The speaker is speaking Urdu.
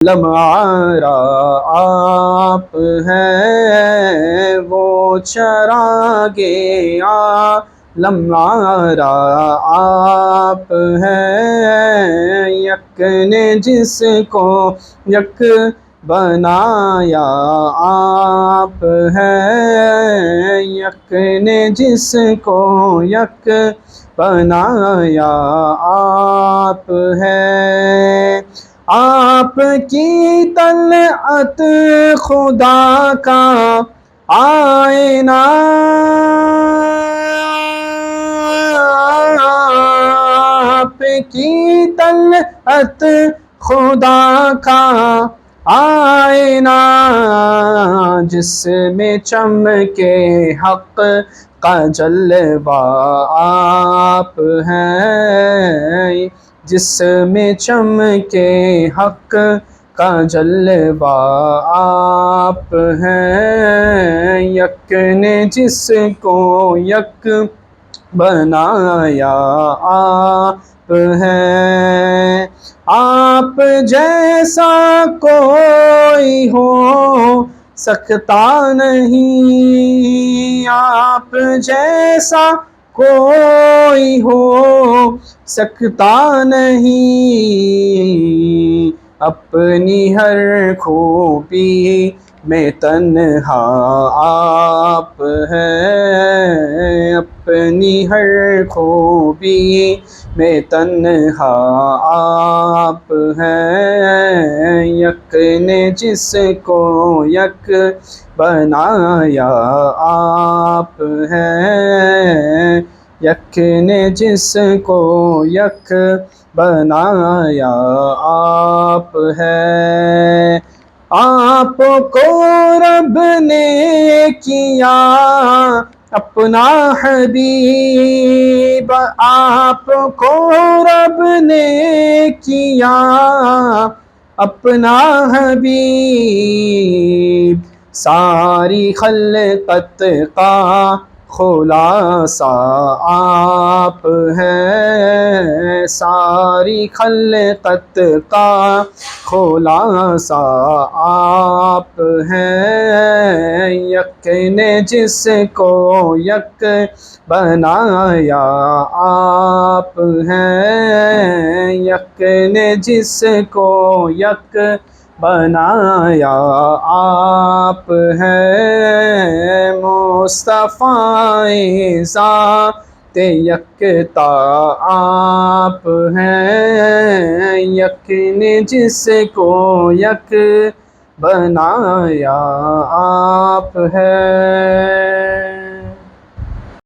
لمعارا آپ ہیں وہ چراغے عالم آرا آپ ہیں، یک نے جس کو یک بنایا آپ ہیں، یک نے جس کو یک بنایا آپ ہیں۔ آپ کی طلعت خدا کا آئینہ، آپ کی طلعت خدا کا آئینہ، جس میں چمکے حق کا جلوہ آپ ہیں، جس میں چمکے حق کا جلوہ آپ ہیں، یک نے جس کو یک بنایا آپ ہیں۔ آپ جیسا کوئی ہو سکتا نہیں، آپ جیسا کوئی ہو سکتا نہیں، اپنی ہر خوبی میں تنہا آپ ہیں، اپنی ہر خوبی میں تنہا آپ ہیں، یک نے جس کو یک بنایا آپ ہیں، یک نے جس کو یک بنایا آپ ہیں۔ آپ کو رب نے کیا اپنا حبیب، آپ کو رب نے کیا اپنا حبیب، ساری خلقت کا خلاصہ آپ ہیں، ساری خلقت کا خلاصہ آپ ہیں، یک نے جس کو یک بنایا آپ ہیں، یک نے جس کو یک بنایا آپ ہیں۔ مصطفیٰ ذات یکتا آپ ہیں، یک نے جس کو یک بنایا آپ ہیں۔